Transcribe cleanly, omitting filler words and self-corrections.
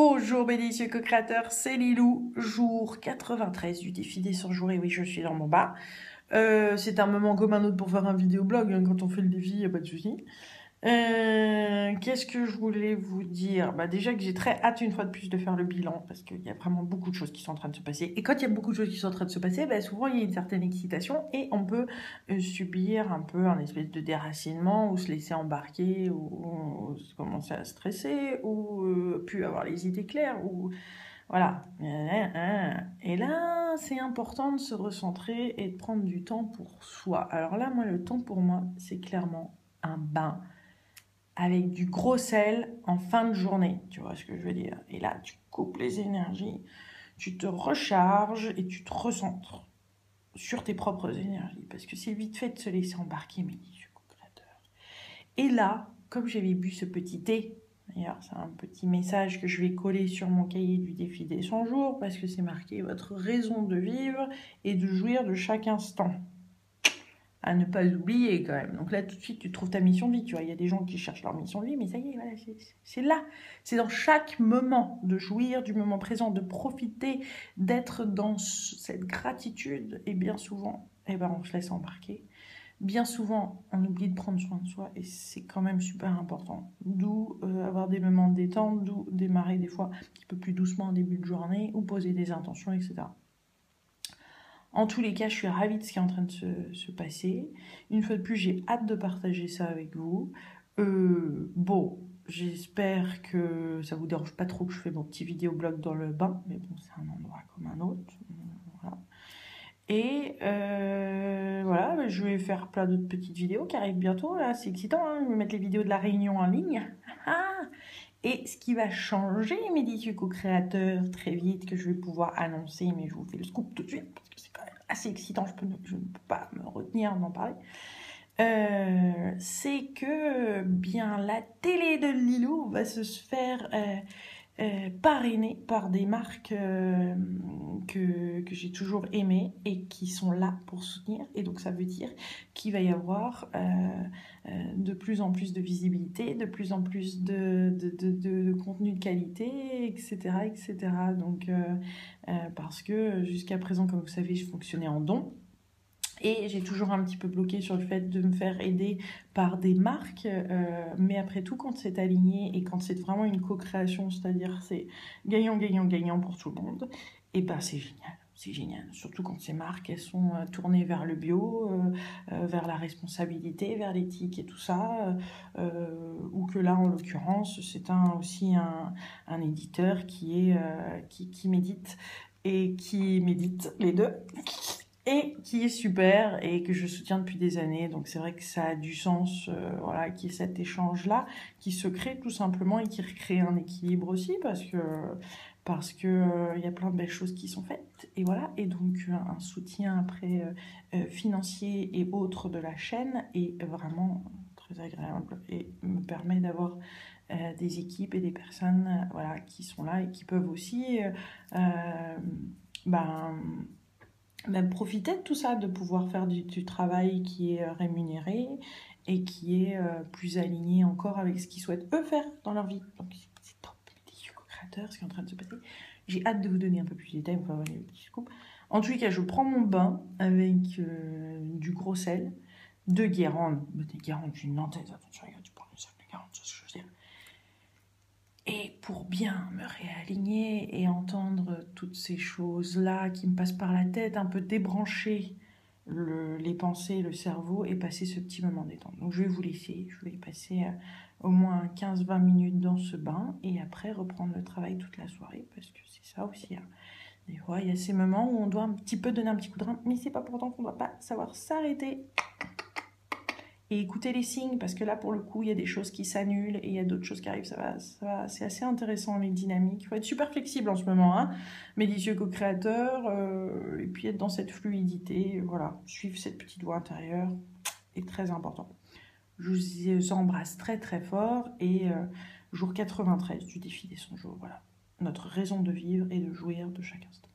Bonjour mes délicieux co-créateurs, c'est Lilou, jour 93 du défi des 100 jours, et oui je suis dans mon bar. C'est un moment comme un autre pour faire un vidéoblog, hein, quand on fait le défi, il n'y a pas de souci. Qu'est-ce que je voulais vous dire? Déjà que j'ai très hâte une fois de plus de faire le bilan, parce qu'il y a vraiment beaucoup de choses qui sont en train de se passer. Et quand il y a beaucoup de choses qui sont en train de se passer, souvent il y a une certaine excitation et on peut subir un peu un espèce de déracinement ou se laisser embarquer ou commencer à stresser ou plus avoir les idées claires ou voilà. Et là, c'est important de se recentrer et de prendre du temps pour soi. Alors là, moi, le temps pour moi, c'est clairement un bain avec du gros sel en fin de journée, tu vois ce que je veux dire. Et là, tu coupes les énergies, tu te recharges et tu te recentres sur tes propres énergies. Parce que c'est vite fait de se laisser embarquer, mes co-créateurs. Et là, comme j'avais bu ce petit thé, d'ailleurs, c'est un petit message que je vais coller sur mon cahier du défi des 100 jours, parce que c'est marqué votre raison de vivre et de jouir de chaque instant. À ne pas oublier quand même. Donc là, tout de suite, tu trouves ta mission de vie. Tu vois, il y a des gens qui cherchent leur mission de vie, mais ça y est, voilà, c'est là. C'est dans chaque moment de jouir du moment présent, de profiter, d'être dans cette gratitude. Et bien souvent, on se laisse embarquer. Bien souvent, on oublie de prendre soin de soi et c'est quand même super important. D'où avoir des moments de détente, d'où démarrer des fois un petit peu plus doucement en début de journée ou poser des intentions, etc. En tous les cas, je suis ravie de ce qui est en train de se passer. Une fois de plus, j'ai hâte de partager ça avec vous. Bon, j'espère que ça vous dérange pas trop que je fais mon petit vidéoblog dans le bain, mais bon, c'est un endroit comme un autre. Voilà. Et voilà, je vais faire plein d'autres petites vidéos qui arrivent bientôt. Là, c'est excitant, hein, je vais mettre les vidéos de la réunion en ligne. Et ce qui va changer, mes délicieux co-créateurs, très vite, que je vais pouvoir annoncer, mais je vous fais le scoop tout de suite, parce que c'est quand même assez excitant, je ne peux pas me retenir d'en parler, c'est que bien la télé de Lilou va se faire parrainée par des marques que j'ai toujours aimées et qui sont là pour soutenir. Et donc ça veut dire qu'il va y avoir de plus en plus de visibilité, de plus en plus de contenu de qualité, etc. etc. Donc, parce que jusqu'à présent, comme vous savez, je fonctionnais en don. Et j'ai toujours un petit peu bloqué sur le fait de me faire aider par des marques. Mais après tout, quand c'est aligné et quand c'est vraiment une co-création, c'est-à-dire c'est gagnant, gagnant, gagnant pour tout le monde, et c'est génial. C'est génial, surtout quand ces marques, elles sont tournées vers le bio, vers la responsabilité, vers l'éthique et tout ça, ou que là, en l'occurrence, c'est aussi un éditeur qui médite et qui médite les deux, et qui est super et que je soutiens depuis des années. Donc c'est vrai que ça a du sens, voilà, qu'il y ait cet échange-là qui se crée tout simplement et qui recrée un équilibre aussi parce que y a plein de belles choses qui sont faites. Et voilà, et donc un soutien après financier et autres de la chaîne est vraiment très agréable et me permet d'avoir des équipes et des personnes voilà, qui sont là et qui peuvent aussi profiter de tout ça, de pouvoir faire du travail qui est rémunéré et qui est plus aligné encore avec ce qu'ils souhaitent eux faire dans leur vie. Donc c'est top, les co-créateurs, ce qui est en train de se passer. J'ai hâte de vous donner un peu plus de détails, enfin les petits scoops. En tous les cas, je prends mon bain avec du gros sel, de Guérande. Des Guérande, j'ai une nantaise, attention, tu prends le sel de Guérande, c'est ce que je veux dire. Et pour bien me réaligner et entendre toutes ces choses-là qui me passent par la tête, un peu débrancher les pensées, le cerveau et passer ce petit moment détente. Donc je vais vous laisser, je vais passer au moins 15-20 minutes dans ce bain et après reprendre le travail toute la soirée parce que c'est ça aussi. Hein. Des fois, il y a ces moments où on doit un petit peu donner un petit coup de rein, mais c'est pas pour autant qu'on ne doit pas savoir s'arrêter et écouter les signes, parce que là, pour le coup, il y a des choses qui s'annulent et il y a d'autres choses qui arrivent. Ça va, c'est assez intéressant, les dynamiques. Il faut être super flexible en ce moment, hein, mes délicieux co-créateurs, et puis être dans cette fluidité, voilà, suivre cette petite voix intérieure est très important. Je vous embrasse très très fort et jour 93 du défi des 100 jours, voilà. Notre raison de vivre et de jouir de chaque instant.